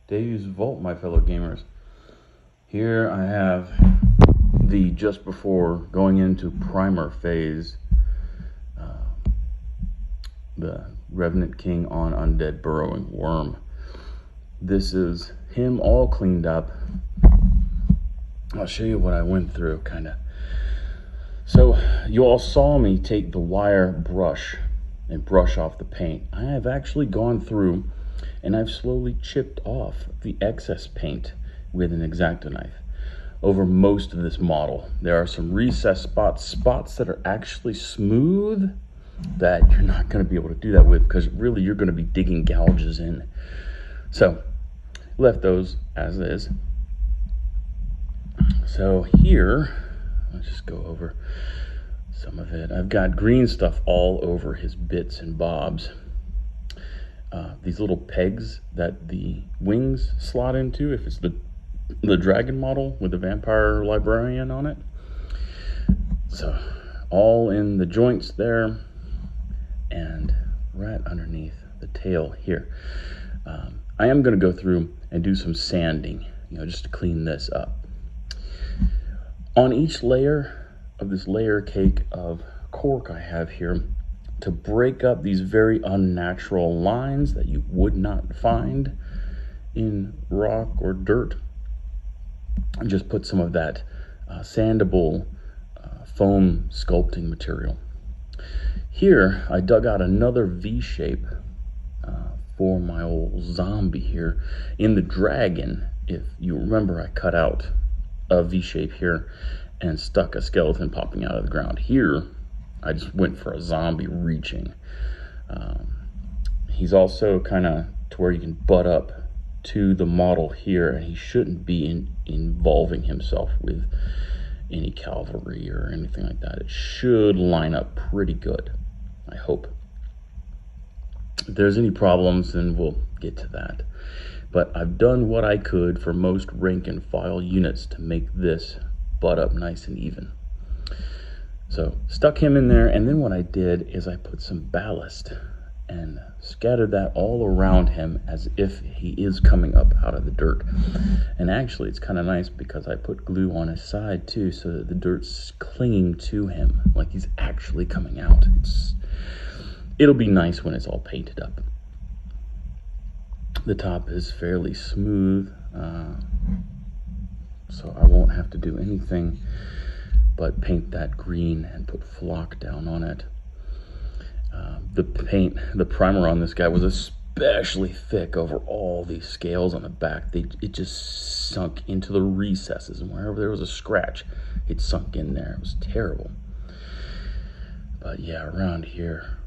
Dave's Vault, my fellow gamers. Here I have the just before going into primer phase, the Revenant King on Undead Burrowing Worm. This is him all cleaned up. I'll show you what I went through, kind of. So you all saw me take the wire brush and brush off the paint. I have actually gone through and I've slowly chipped off the excess paint with an X-Acto knife over most of this model. There are some recessed spots that are actually smooth that you're not going to be able to do that with, because really you're going to be digging gouges in. So left those as is. So here, let's just go over some of it. I've got green stuff all over his bits and bobs. These little pegs that the wings slot into, if it's the dragon model with the vampire librarian on it. So all in the joints there, and right underneath the tail here. I am going to go through and do some sanding, just to clean this up. On each layer of this layer cake of cork I have here, to break up these very unnatural lines that you would not find in rock or dirt, and just put some of that sandable foam sculpting material. Here I dug out another V shape for my old zombie here. In the dragon, if you remember, I cut out a V shape here and stuck a skeleton popping out of the ground. Here I just went for a zombie reaching. He's also kind of to where you can butt up to the model here, and he shouldn't be involving himself with any cavalry or anything like that. It should line up pretty good, I hope. If there's any problems, then we'll get to that. But I've done what I could for most rank and file units to make this butt up nice and even. So stuck him in there, and then what I did is I put some ballast and scattered that all around him as if he is coming up out of the dirt. And actually it's kind of nice because I put glue on his side too, so that the dirt's clinging to him like he's actually coming out. It'll be nice when it's all painted up. The top is fairly smooth, so I won't have to do anything but paint that green and put flock down on it. The primer on this guy was especially thick over all these scales on the back. It just sunk into the recesses, and wherever there was a scratch, it sunk in there. It was terrible. But yeah, around here.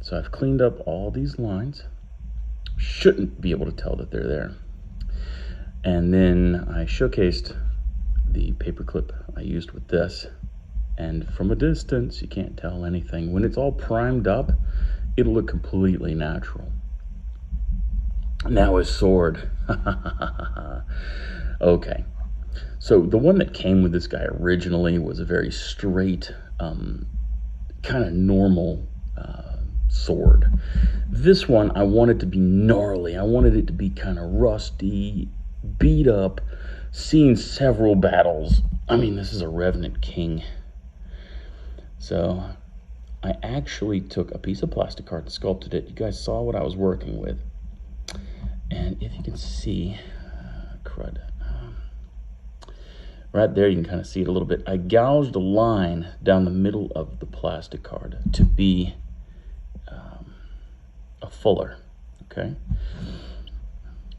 So I've cleaned up all these lines. Shouldn't be able to tell that they're there. And then I showcased the paperclip I used with this, and from a distance you can't tell anything. When it's all primed up, it'll look completely natural. Now his sword. Okay, so the one that came with this guy originally was a very straight, kind of normal sword. This one I wanted to be gnarly. I wanted it to be kind of rusty, beat up, seen several battles. I mean, this is a Revenant King. So I actually took a piece of plastic card and sculpted it. You guys saw what I was working with. And if you can see, crud, right there you can kind of see it a little bit. I gouged a line down the middle of the plastic card to be a fuller, okay?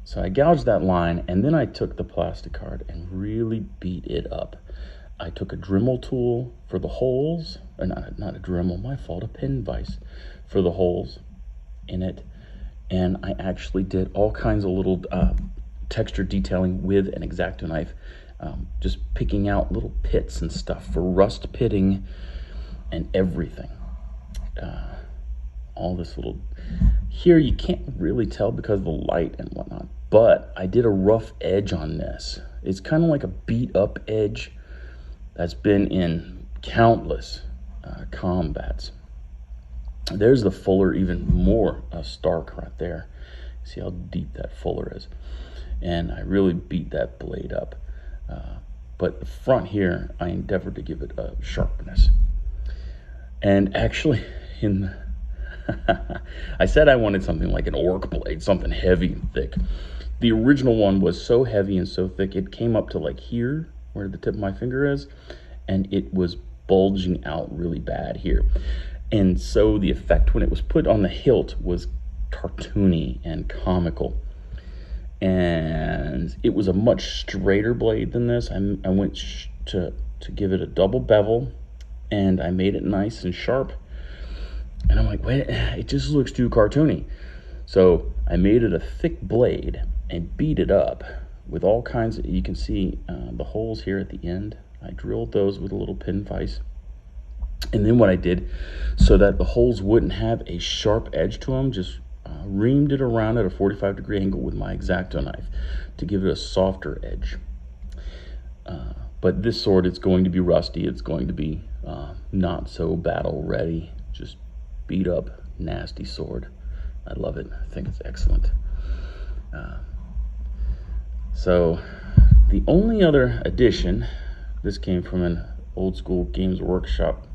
So I gouged that line, and then I took the plastic card and really beat it up. I took a Dremel tool for the holes, or not a Dremel, my fault, a pin vise for the holes in it. And I actually did all kinds of little texture detailing with an X-Acto knife, just picking out little pits and stuff for rust pitting and everything. All this little, here you can't really tell because of the light and whatnot, but I did a rough edge on this. It's kind of like a beat up edge that's been in countless combats. There's the fuller, even more stark right there. See how deep that fuller is. and I really beat that blade up. But the front here, I endeavored to give it a sharpness. And actually, I said I wanted something like an orc blade, something heavy and thick. The original one was so heavy and so thick, it came up to like here, where the tip of my finger is, and it was bulging out really bad here. And so the effect when it was put on the hilt was cartoony and comical. And it was a much straighter blade than this. I went to give it a double bevel, and I made it nice and sharp. And I'm like, wait, it just looks too cartoony. So I made it a thick blade and beat it up with all kinds of, you can see the holes here at the end. I drilled those with a little pin vise. And then what I did, so that the holes wouldn't have a sharp edge to them, just reamed it around at a 45-degree angle with my X-Acto knife to give it a softer edge. But this sword, it's going to be rusty. It's going to be not so battle ready. Just beat up, nasty sword. I love it. I think it's excellent. So the only other addition, this came from an old school Games Workshop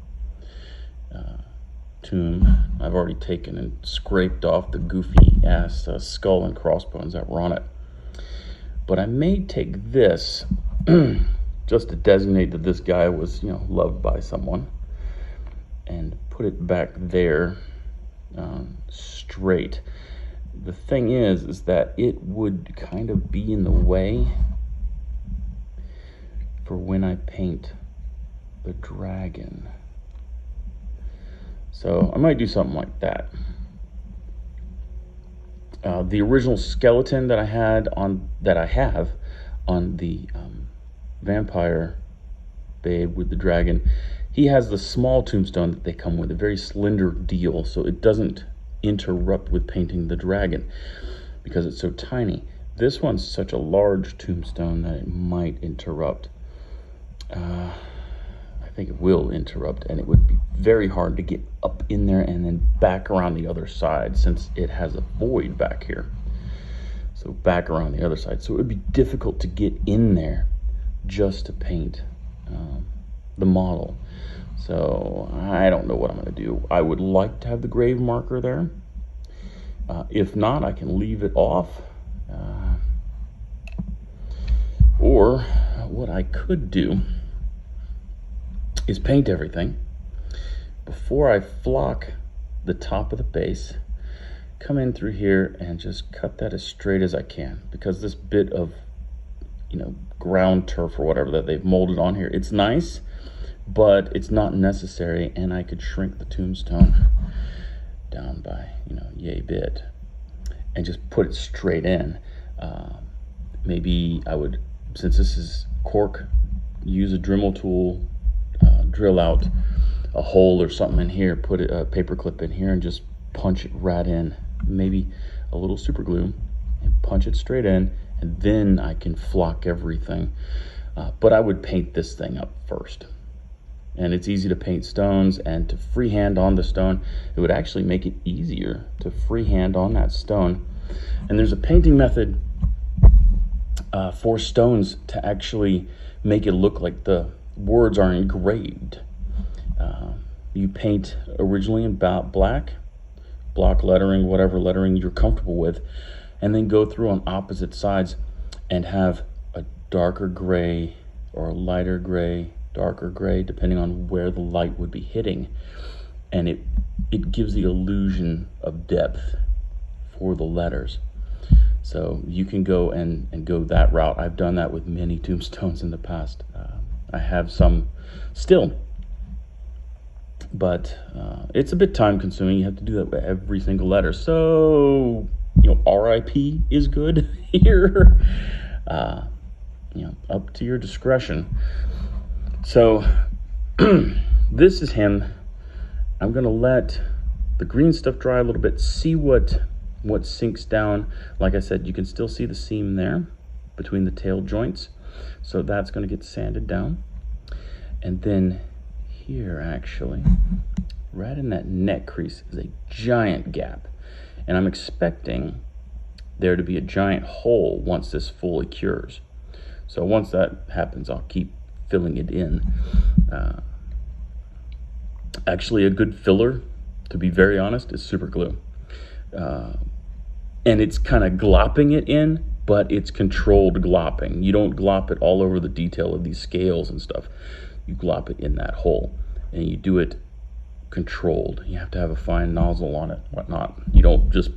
tomb. I've already taken and scraped off the goofy ass skull and crossbones that were on it. But I may take this just to designate that this guy was, loved by someone, and put it back there straight. The thing is that it would kind of be in the way for when I paint the dragon. So I might do something like that. The original skeleton that I have on the vampire babe with the dragon, he has the small tombstone that they come with, a very slender deal, so it doesn't interrupt with painting the dragon because it's so tiny. This one's such a large tombstone that it might interrupt. I think it will interrupt, and it would be very hard to get up in there and then back around the other side since it has a void back here. So back around the other side. So it would be difficult to get in there just to paint the model. So I don't know what I'm going to do. I would like to have the grave marker there. If not, I can leave it off. Or what I could do is paint everything before I flock the top of the base, come in through here and just cut that as straight as I can, because this bit of ground turf or whatever that they've molded on here, it's nice, but it's not necessary, and I could shrink the tombstone down by yay bit and just put it straight in. Maybe I would, since this is cork, use a Dremel tool, drill out a hole or something in here, put a paper clip in here and just punch it right in, maybe a little super glue, and punch it straight in, and then I can flock everything. But I would paint this thing up first. And it's easy to paint stones, and to freehand on the stone, it would actually make it easier to freehand on that stone. And there's a painting method for stones to actually make it look like the words are engraved. You paint originally in black, block lettering, whatever lettering you're comfortable with, and then go through on opposite sides and have a darker gray or a lighter gray, darker gray, depending on where the light would be hitting. And it gives the illusion of depth for the letters. So you can go and go that route. I've done that with many tombstones in the past. I have some still, but it's a bit time consuming. You have to do that with every single letter. So, RIP is good here. Up to your discretion. So this is him. I'm gonna let the green stuff dry a little bit, see what sinks down. Like I said, you can still see the seam there between the tail joints. So that's gonna get sanded down. And then here, actually, right in that neck crease is a giant gap. And I'm expecting there to be a giant hole once this fully cures. So once that happens, I'll keep filling it in. Actually, a good filler, to be very honest, is super glue. And it's kind of glopping it in, but it's controlled glopping. You don't glop it all over the detail of these scales and stuff. You glop it in that hole, and you do it controlled. You have to have a fine nozzle on it, whatnot. You don't just,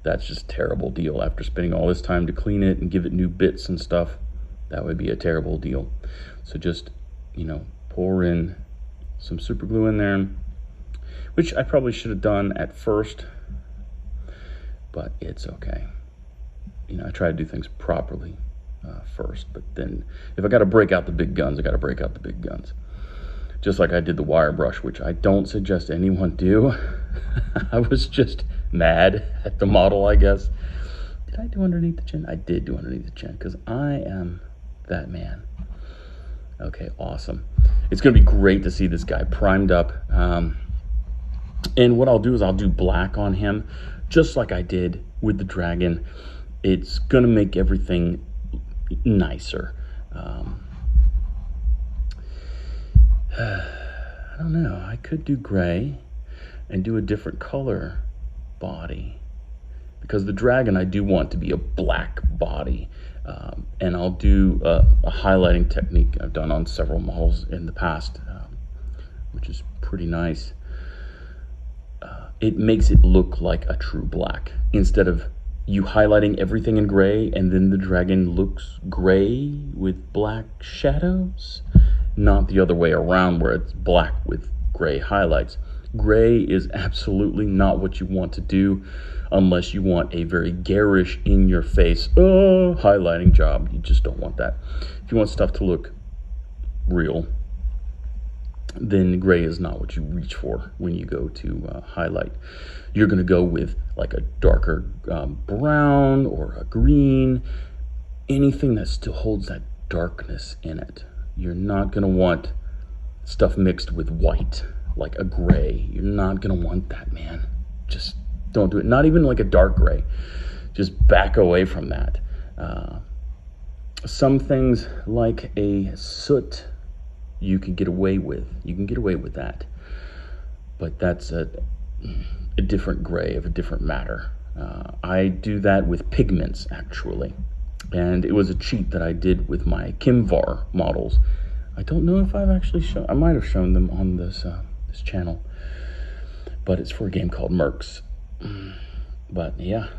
that's just a terrible deal. After spending all this time to clean it and give it new bits and stuff, that would be a terrible deal. So just, pour in some super glue in there, which I probably should have done at first, but it's okay. I try to do things properly first, but then if I got to break out the big guns, I got to break out the big guns. Just like I did the wire brush, which I don't suggest anyone do. I was just mad at the model, I guess. Did I do underneath the chin? I did do underneath the chin, because I am that man. Okay, awesome. It's going to be great to see this guy primed up. And what I'll do is I'll do black on him, just like I did with the dragon. It's going to make everything nicer. I don't know. I could do gray and do a different color body, because the dragon I do want to be a black body. And I'll do a highlighting technique I've done on several models in the past, which is pretty nice. It makes it look like a true black, instead of you highlighting everything in gray and then the dragon looks gray with black shadows. Not the other way around, where it's black with gray highlights. Gray is absolutely not what you want to do unless you want a very garish, in your face highlighting job. You just don't want that. If you want stuff to look real, then gray is not what you reach for when you go to highlight. You're going to go with like a darker brown or a green, anything that still holds that darkness in it. You're not going to want stuff mixed with white, like a gray. You're not going to want that, man. Just don't do it. Not even like a dark gray. Just back away from that. Some things like a soot you can get away with. You can get away with that. But that's a different gray of a different matter. I do that with pigments, actually. And it was a cheat that I did with my Kimvar models. I don't know if I've actually shown, I might have shown them on this this channel, but it's for a game called Mercs. But yeah,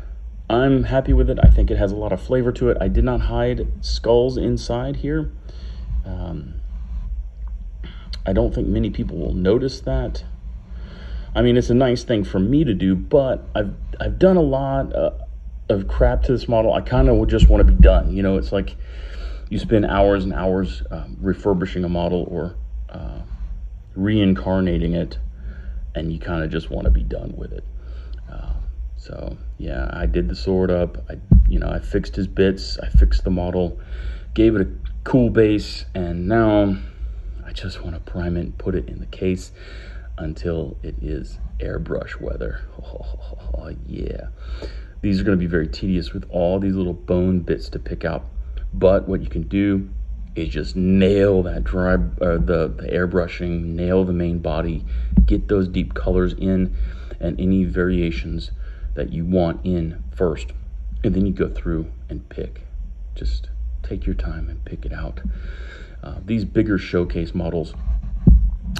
I'm happy with it. I think it has a lot of flavor to it. I did not hide skulls inside here. I don't think many people will notice that. I mean, it's a nice thing for me to do, but I've done a lot of crap to this model. I kind of just want to be done. It's like you spend hours and hours refurbishing a model or reincarnating it, and you kind of just want to be done with it. So yeah, I did the sword up. I fixed his bits. I fixed the model, gave it a cool base, and now I just want to prime it and put it in the case until it is airbrush weather. Oh yeah. These are going to be very tedious with all these little bone bits to pick out. But what you can do is just nail that the airbrushing, nail the main body, get those deep colors in, and any variations that you want in first. And then you go through and pick. Just take your time and pick it out. These bigger showcase models,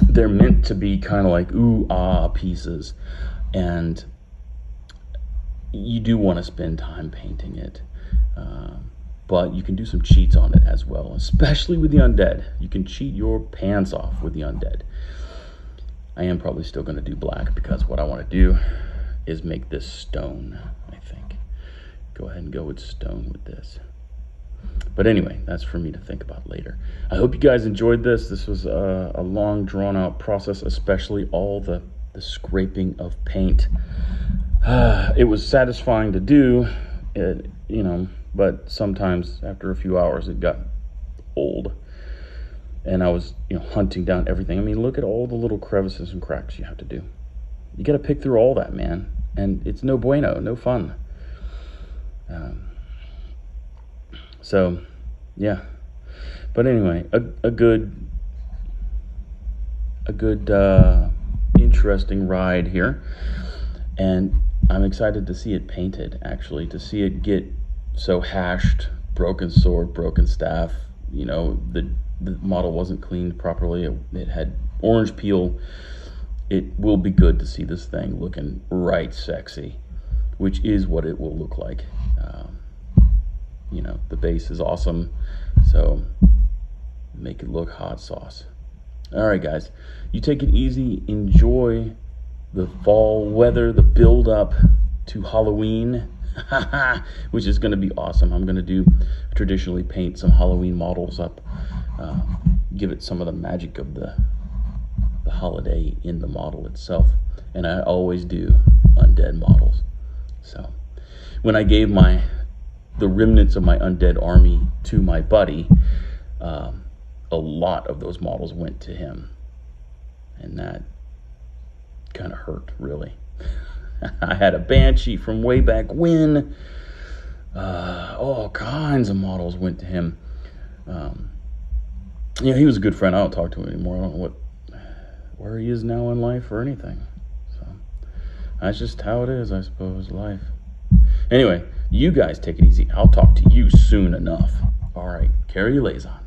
they're meant to be kind of like ooh-ah pieces. And you do want to spend time painting it, but you can do some cheats on it as well, especially with the undead. You can cheat your pants off with the undead. I am probably still going to do black, because what I want to do is make this stone, I think. Go ahead and go with stone with this. But anyway, that's for me to think about later. I hope you guys enjoyed this. This was a long, drawn-out process, especially all the scraping of paint. It was satisfying to do, but sometimes after a few hours it got old, and I was hunting down everything. I mean, look at all the little crevices and cracks you have to do. You got to pick through all that, man, and it's no bueno, no fun. So, yeah. But anyway, a good interesting ride here, and I'm excited to see it painted. Actually, to see it get so hashed, broken sword, broken staff. You know, the model wasn't cleaned properly. It had orange peel. It will be good to see this thing looking right sexy, which is what it will look like. You know, the base is awesome, so make it look hot sauce. All right, guys, you take it easy. Enjoy the fall weather, the build up to Halloween, which is going to be awesome. I'm going to traditionally paint some Halloween models up, give it some of the magic of the holiday in the model itself. And I always do undead models. So when I gave the remnants of my undead army to my buddy, a lot of those models went to him, and that kind of hurt, really. I had a Banshee from way back when. All kinds of models went to him. Yeah, he was a good friend. I don't talk to him anymore. I don't know where he is now in life or anything. So that's just how it is, I suppose, life. Anyway, you guys take it easy. I'll talk to you soon enough. All right, carry your laser.